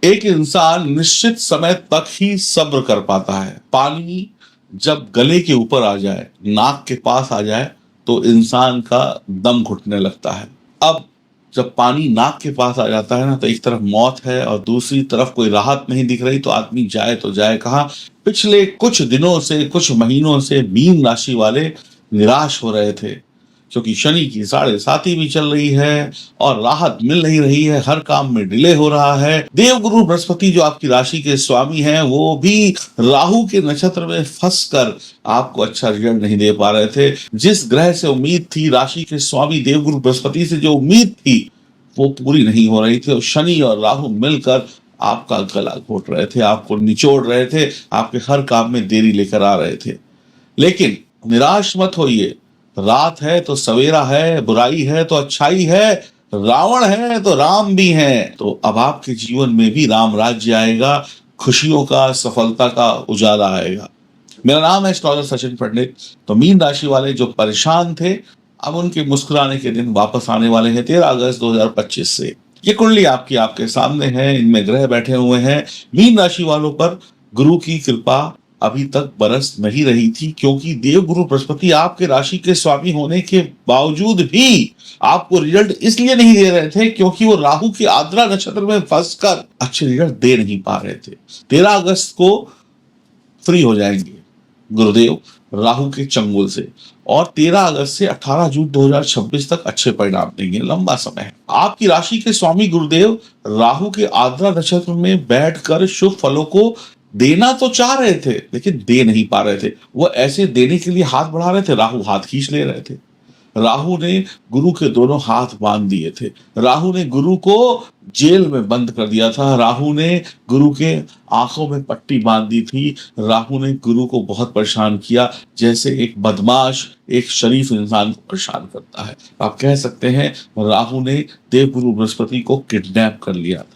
एक इंसान निश्चित समय तक ही सब्र कर पाता है। पानी जब गले के ऊपर आ जाए, नाक के पास आ जाए, तो इंसान का दम घुटने लगता है। अब जब पानी नाक के पास आ जाता है ना, तो एक तरफ मौत है और दूसरी तरफ कोई राहत नहीं दिख रही, तो आदमी जाए तो जाए कहाँ। पिछले कुछ दिनों से, कुछ महीनों से मीन राशि वाले निराश हो रहे थे, क्योंकि शनि की 7.5 भी चल रही है और राहत मिल नहीं रही है, हर काम में डिले हो रहा है। देवगुरु बृहस्पति जो आपकी राशि के स्वामी हैं, वो भी राहु के नक्षत्र में फंसकर आपको अच्छा रिजल्ट नहीं दे पा रहे थे। जिस ग्रह से उम्मीद थी, राशि के स्वामी देवगुरु बृहस्पति से जो उम्मीद थी, वो पूरी नहीं हो रही थी और शनि और राहु मिलकर आपका गला घोट रहे थे, आपको निचोड़ रहे थे, आपके हर काम में देरी लेकर आ रहे थे। लेकिन निराश मत होइए, रात है तो सवेरा है, बुराई है तो अच्छाई है, रावण है तो राम भी है। तो अब आपके जीवन में भी राम राज्य आएगा, खुशियों का, सफलता का उजाला आएगा। मेरा नाम है एस्ट्रोलॉजर सचिन पंडित। तो मीन राशि वाले जो परेशान थे, अब उनके मुस्कुराने के दिन वापस आने वाले हैं 13 अगस्त 2025 से। ये कुंडली आपकी आपके सामने है, इनमें ग्रह बैठे हुए हैं। मीन राशि वालों पर गुरु की कृपा अभी तक बरस नहीं रही थी, क्योंकि देवगुरु बृहस्पति आपके राशि के स्वामी होने के बावजूद भी आपको रिजल्ट इसलिए नहीं दे रहे थे, क्योंकि वो राहु की आद्रा नक्षत्र में फंसकर अच्छे रिजल्ट दे नहीं पा रहे थे। 13 अगस्त को फ्री हो जाएंगे गुरुदेव राहु के चंगुल से, और 13 अगस्त से 18 जून 2026 तक अच्छे परिणाम देंगे। लंबा समय है। आपकी राशि के स्वामी गुरुदेव राहु के आद्रा नक्षत्र में बैठकर शुभ फलों को देना तो चाह रहे थे, लेकिन दे नहीं पा रहे थे। वो ऐसे देने के लिए हाथ बढ़ा रहे थे, राहु हाथ खींच ले रहे थे। राहु ने गुरु के दोनों हाथ बांध दिए थे। राहु ने गुरु को जेल में बंद कर दिया था। राहु ने गुरु के आंखों में पट्टी बांध दी थी। राहु ने गुरु को बहुत परेशान किया, जैसे एक बदमाश एक शरीफ इंसान को परेशान करता है। आप कह सकते हैं राहु ने देवगुरु बृहस्पति को किडनैप कर लिया था।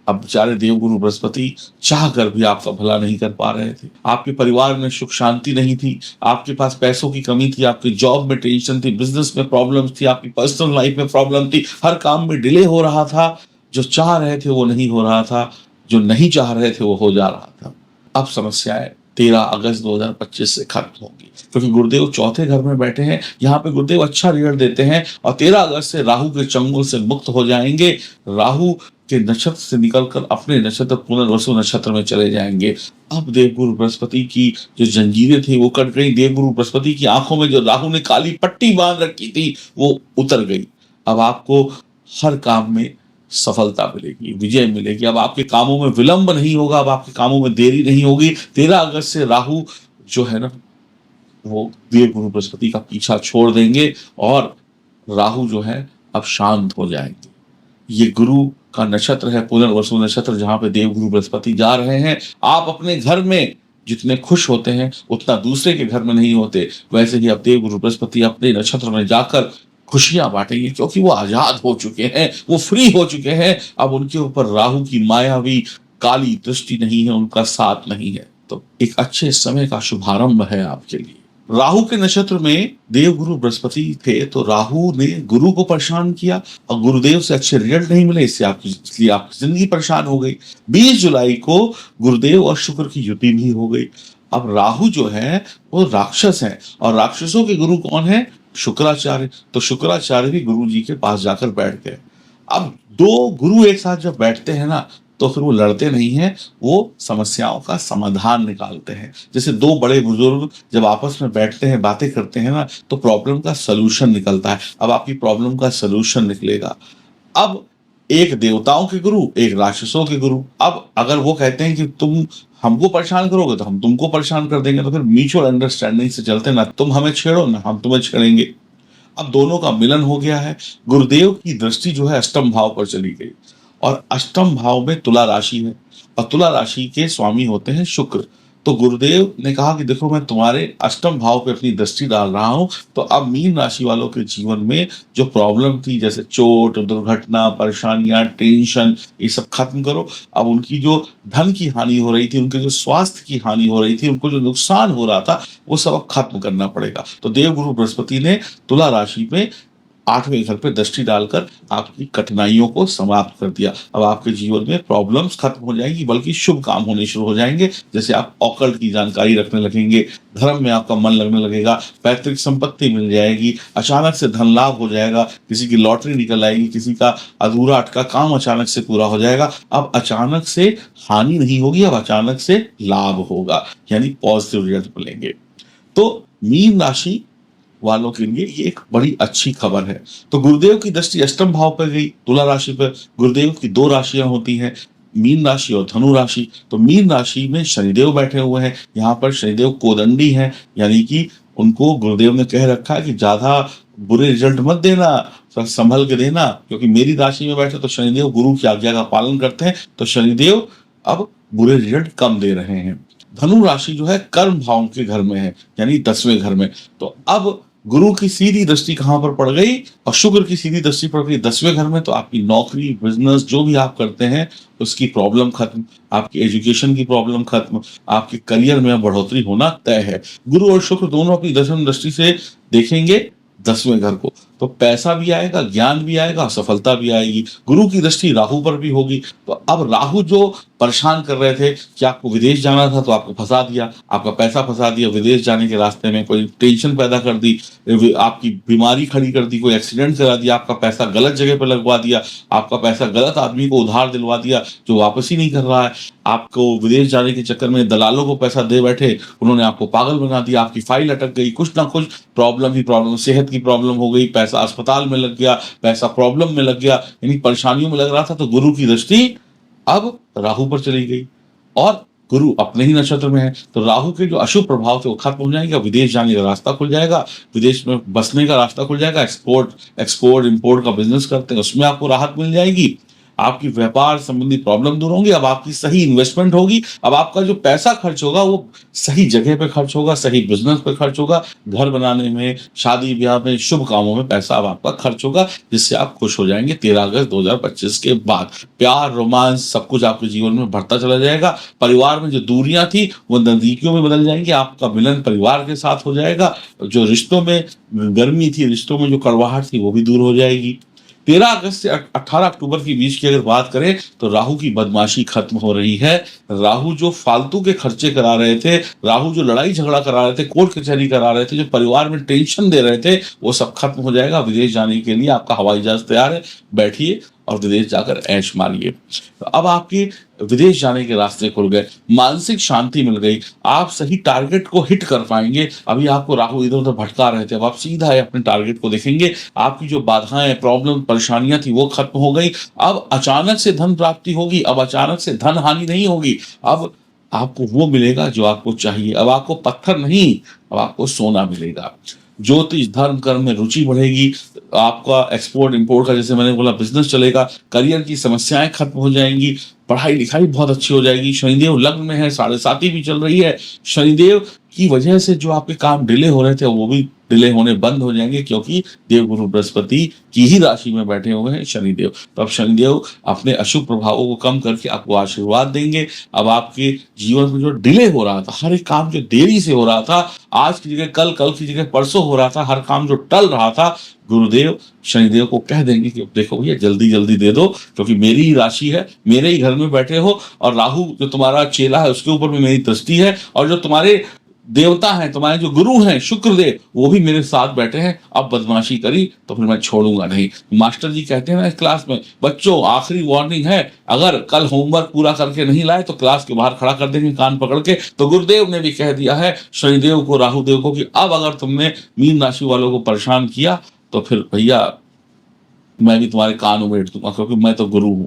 अब बेचारे देवगुरु बृहस्पति चाह कर भी आपका भला नहीं कर पा रहे थे। आपके परिवार में सुख शांति नहीं थी, आपके पास पैसों की कमी थी, आपकी जॉब में टेंशन थी, बिजनेस में प्रॉब्लम्स थी, आपकी पर्सनल लाइफ में प्रॉब्लम थी, हर काम में डिले हो रहा था। जो चाह रहे थे वो नहीं हो रहा था, जो नहीं चाह रहे थे वो हो जा रहा था। अब समस्याएं 13 अगस्त 2025 से खत्म होगी, क्योंकि गुरुदेव चौथे घर में बैठे हैं। यहाँ पे गुरुदेव अच्छा रिजल्ट देते हैं और 13 अगस्त से राहु के चंगुल से मुक्त हो जाएंगे। राहु के नक्षत्र से निकलकर अपने नक्षत्र पुनर्वसु नक्षत्र में चले जाएंगे। अब देवगुरु बृहस्पति की जो जंजीरें थी वो कट गई। देवगुरु बृहस्पति की आंखों में जो राहु ने काली पट्टी बांध रखी थी वो उतर गई। अब आपको हर काम में सफलता मिलेगी, विजय मिलेगी। अब आपके कामों में विलंब नहीं होगा, अब आपके कामों में देरी नहीं होगी। 13 अगस्त से राहु जो है ना, वो देवगुरु बृहस्पति का पीछा छोड़ देंगे और राहु जो है अब शांत हो जाएंगे। ये गुरु का नक्षत्र है पुनर्वसु नक्षत्र, जहां पे देवगुरु बृहस्पति जा रहे हैं। आप अपने घर में जितने खुश होते हैं उतना दूसरे के घर में नहीं होते। वैसे ही अब देवगुरु बृहस्पति अपने नक्षत्र में जाकर खुशियां बांटेंगे, क्योंकि वो आजाद हो चुके हैं, वो फ्री हो चुके हैं। अब उनके ऊपर राहु की मायावी काली दृष्टि नहीं है, उनका साथ नहीं है। तो एक अच्छे समय का शुभारंभ है आपके लिए। राहु के नक्षत्र में देवगुरु बृहस्पति थे, तो राहु ने गुरु को परेशान किया और गुरुदेव से अच्छे रिजल्ट नहीं मिले, इसलिए आपकी जिंदगी परेशान हो गई। 20 जुलाई को गुरुदेव और शुक्र की युति भी हो गई। अब राहु जो है वो राक्षस है, और राक्षसों के गुरु कौन है? शुक्राचार्य। तो शुक्राचार्य भी गुरु जी के पास जाकर बैठ गए। अब दो गुरु एक साथ जब बैठते हैं ना, तो फिर वो लड़ते नहीं हैं, वो समस्याओं का समाधान निकालते हैं। जैसे दो बड़े बुजुर्ग जब आपस में बैठते हैं, बातें करते हैं ना, तो प्रॉब्लम का सलूशन निकलता है। अब आपकी प्रॉब्लम का सलूशन निकलेगा। अब एक देवताओं के गुरु, एक राक्षसों के गुरु। अब अगर वो कहते हैं कि तुम हमको परेशान करोगे तो हम तुमको परेशान कर देंगे, तो फिर म्यूचुअल अंडरस्टैंडिंग से चलते, ना तुम हमें छेड़ो ना हम तुम्हें छेड़ेंगे। अब दोनों का मिलन हो गया है। गुरुदेव की दृष्टि जो है अष्टम भाव पर चली गई, और अष्टम भाव में तुला राशि है, और तुला राशि के स्वामी होते हैं शुक्र। तो गुरुदेव ने कहा कि देखो, मैं तुम्हारे अष्टम भाव पे अपनी दृष्टि डाल रहा हूं, तो अब मीन राशि वालों के जीवन में जो प्रॉब्लम थी, जैसे चोट, दुर्घटना, परेशानियां, टेंशन, ये सब खत्म करो। अब उनकी जो धन की हानि हो रही थी, उनके जो स्वास्थ्य की हानि हो रही थी, उनको जो नुकसान हो रहा था, वो सब अब खत्म करना पड़ेगा। तो देवगुरु बृहस्पति ने तुला राशि पे 8वें घर पे दृष्टि डालकर आपकी कठिनाइयों को समाप्त कर दिया। अब आपके जीवन में प्रॉब्लम्स खत्म हो जाएंगी, बल्कि शुभ काम होने शुरू हो जाएंगे। जैसे आप ऑकल्ट की जानकारी रखने लगेंगे, धर्म में आपका मन लगने लगेगा, पैतृक संपत्ति मिल जाएगी, अचानक से धन लाभ हो जाएगा, किसी की लॉटरी निकल आएगी, किसी का अधूरा अटका काम अचानक से पूरा हो जाएगा। अब अचानक से हानि नहीं होगी, अब अचानक से लाभ होगा, यानी पॉजिटिव रिजल्ट मिलेंगे। तो मीन राशि वालों के लिए ये एक बड़ी अच्छी खबर है। तो गुरुदेव की दृष्टि अष्टम भाव पर गई, तुला राशि पर। गुरुदेव की 2 राशियां होती हैं, मीन राशि और धनु राशि। तो मीन राशि में शनिदेव बैठे हुए हैं, यहाँ पर शनिदेव कोदंडी हैं, यानी कि उनको गुरुदेव ने कह रखा है कि ज्यादा बुरे रिजल्ट मत देना, थोड़ा संभल के देना, क्योंकि मेरी राशि में बैठे तो शनिदेव गुरु की आज्ञा का पालन करते हैं, तो शनिदेव अब बुरे रिजल्ट कम दे रहे हैं। धनु राशि जो है कर्म भाव के घर में है, यानी 10वें घर में। तो अब गुरु की सीधी दृष्टि कहां पर पड़ गई, और शुक्र की सीधी दृष्टि पड़ गई 10वें घर में। तो आपकी नौकरी, बिजनेस, जो भी आप करते हैं उसकी प्रॉब्लम खत्म, आपकी एजुकेशन की प्रॉब्लम खत्म, आपके करियर में बढ़ोतरी होना तय है। गुरु और शुक्र दोनों अपनी दशम दृष्टि से देखेंगे 10वें घर को, तो पैसा भी आएगा, ज्ञान भी आएगा, सफलता भी आएगी। गुरु की दृष्टि राहु पर भी होगी। तो अब राहु जो परेशान कर रहे थे कि आपको विदेश जाना था तो आपको फंसा दिया, आपका पैसा फंसा दिया, विदेश जाने के रास्ते में कोई टेंशन पैदा कर दी, आपकी बीमारी खड़ी कर दी, कोई एक्सीडेंट करा दिया, आपका पैसा गलत जगह पर लगवा दिया, आपका पैसा गलत आदमी को उधार दिलवा दिया जो वापस ही नहीं कर रहा है, आपको विदेश जाने के चक्कर में दलालों को पैसा दे बैठे, उन्होंने आपको पागल बना दिया, आपकी फाइल अटक गई, कुछ ना कुछ प्रॉब्लम ही प्रॉब्लम, सेहत की प्रॉब्लम हो गई, पैसा अस्पताल में लग गया, पैसा प्रॉब्लम में लग गया, यानी परेशानियों में लग रहा था। तो गुरु की दृष्टि अब राहु पर चली गई, और गुरु अपने ही नक्षत्र में है, तो राहु के जो अशुभ प्रभाव थे वो खत्म हो जाएंगे, विदेश जाने का रास्ता खुल जाएगा, विदेश में बसने का रास्ता खुल जाएगा, एक्सपोर्ट इंपोर्ट का बिजनेस करते हैं उसमें आपको राहत मिल जाएगी, आपकी व्यापार संबंधी प्रॉब्लम दूर होंगी, अब आपकी सही इन्वेस्टमेंट होगी, अब आपका जो पैसा खर्च होगा वो सही जगह पे खर्च होगा, सही बिजनेस पे खर्च होगा, घर बनाने में, शादी ब्याह में, शुभ कामों में पैसा अब आपका खर्च होगा, जिससे आप खुश हो जाएंगे। 13 अगस्त 2025 के बाद प्यार, रोमांस, सब कुछ आपके जीवन में बढ़ता चला जाएगा। परिवार में जो दूरियां थी वो नजदीकियों में बदल जाएंगी, आपका मिलन परिवार के साथ हो जाएगा, जो रिश्तों में गर्मी थी, रिश्तों में जो कड़वाहट थी वो भी दूर हो जाएगी। 13 अगस्त से 18 अक्टूबर के बीच की अगर बात करें तो राहु की बदमाशी खत्म हो रही है। राहु जो फालतू के खर्चे करा रहे थे, राहु जो लड़ाई झगड़ा करा रहे थे, कोर्ट कचहरी करा रहे थे, जो परिवार में टेंशन दे रहे थे, वो सब खत्म हो जाएगा। विदेश जाने के लिए आपका हवाई जहाज तैयार है, बैठिए और विदेश जाकर ऐश मारिए। तो अब आपके विदेश जाने के रास्ते खुल गए, मानसिक शांति मिल गई, आप सही टारगेट को हिट कर पाएंगे। अभी आपको राहु इधर उधर भटका रहे थे, अब आप सीधा है अपने टारगेट को देखेंगे, आपकी जो बाधाएं, प्रॉब्लम, परेशानियां थी वो खत्म हो गई। अब अचानक से धन प्राप्ति होगी, अब अचानक से धन हानि नहीं होगी, अब आपको वो मिलेगा जो आपको चाहिए। अब आपको पत्थर नहीं, अब आपको सोना मिलेगा। ज्योतिष, धर्म, कर्म में रुचि बढ़ेगी, आपका एक्सपोर्ट इंपोर्ट का, जैसे मैंने बोला, बिजनेस चलेगा, करियर की समस्याएं खत्म हो जाएंगी, पढ़ाई लिखाई बहुत अच्छी हो जाएगी। शनिदेव लग्न में है, 7.5 भी चल रही है, शनिदेव की वजह से जो आपके काम डिले हो रहे थे वो भी डिले होने बंद हो जाएंगे, क्योंकि देवगुरु बृहस्पति की ही राशि में बैठे हुए हैं शनिदेव। तो अब शनिदेव अपने अशुभ प्रभावों को कम करके आपको आशीर्वाद देंगे। अब आपके जीवन में जो डिले हो रहा था, हर एक काम जो देरी से हो रहा था, आज की जगह कल, कल की जगह परसों हो रहा था, हर काम जो टल रहा था, गुरुदेव शनिदेव को कह देंगे कि देखो भैया जल्दी जल्दी दे दो, क्योंकि मेरी ही राशि है, मेरे ही घर में बैठे हो, और राहु जो तुम्हारा चेला है उसके ऊपर भी मेरी दृष्टि है, और जो तुम्हारे देवता हैं, तुम्हारे जो गुरु हैं शुक्रदेव, वो भी मेरे साथ बैठे हैं। अब बदमाशी करी तो फिर मैं छोड़ूंगा नहीं। मास्टर जी कहते हैं ना क्लास में, बच्चों आखिरी वार्निंग है, अगर कल होमवर्क पूरा करके नहीं लाए तो क्लास के बाहर खड़ा कर देंगे कान पकड़ के। तो गुरुदेव ने भी कह दिया है शनिदेव को, राहुदेव को, कि अब अगर तुमने मीन राशि वालों को परेशान किया तो फिर भैया मैं भी तुम्हारे कान उमेड़ दूंगा, क्योंकि मैं तो गुरु हूं,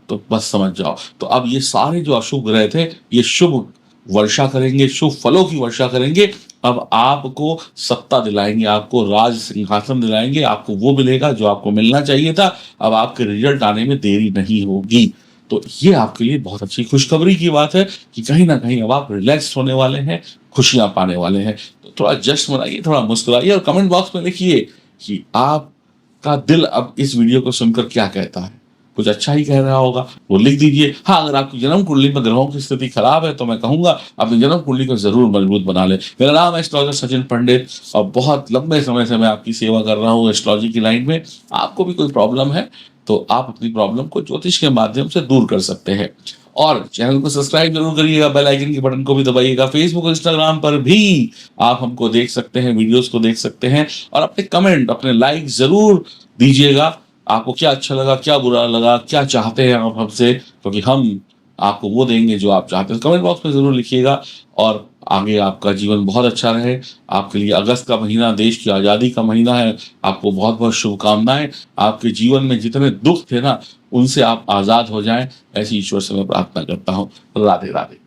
तो बस समझ जाओ। तो अब ये सारे जो अशुभ ग्रह थे ये शुभ वर्षा करेंगे, शुभ फलों की वर्षा करेंगे। अब आपको सत्ता दिलाएंगे, आपको राज सिंहासन दिलाएंगे, आपको वो मिलेगा जो आपको मिलना चाहिए था। अब आपके रिजल्ट आने में देरी नहीं होगी। तो ये आपके लिए बहुत अच्छी खुशखबरी की बात है कि कहीं ना कहीं अब आप रिलैक्स होने वाले हैं, खुशियां पाने वाले हैं। तो थोड़ा जश्न मनाइए, थोड़ा मुस्कुराइए, और कमेंट बॉक्स में लिखिए कि आपका दिल अब इस वीडियो को सुनकर क्या कहता है। कुछ अच्छा ही कह रहा होगा, वो लिख दीजिए। हाँ, अगर आपकी जन्म कुंडली में ग्रहों की स्थिति खराब है तो मैं कहूंगा अपनी जन्म कुंडली को जरूर मजबूत बना ले। मेरा नाम है एस्ट्रोलॉजर सचिन पंडित और बहुत लंबे समय से मैं आपकी सेवा कर रहा हूँ एस्ट्रोलॉजी की लाइन में। आपको भी कोई प्रॉब्लम है तो आप अपनी प्रॉब्लम को ज्योतिष के माध्यम से दूर कर सकते हैं। और चैनल को सब्सक्राइब जरूर करिएगा, बेल आइकन के बटन को भी दबाइएगा। फेसबुक और इंस्टाग्राम पर भी आप हमको देख सकते हैं, वीडियोस को देख सकते हैं और अपने कमेंट, अपने लाइक जरूर दीजिएगा। आपको क्या अच्छा लगा, क्या बुरा लगा, क्या चाहते हैं आप हमसे, क्योंकि हम आपको वो देंगे जो आप चाहते हैं। कमेंट बॉक्स में जरूर लिखिएगा और आगे आपका जीवन बहुत अच्छा रहे। आपके लिए अगस्त का महीना देश की आज़ादी का महीना है। आपको बहुत बहुत शुभकामनाएं। आपके जीवन में जितने दुख थे ना, उनसे आप आज़ाद हो जाएं, ऐसी ईश्वर से मैं प्रार्थना करता हूँ। राधे राधे।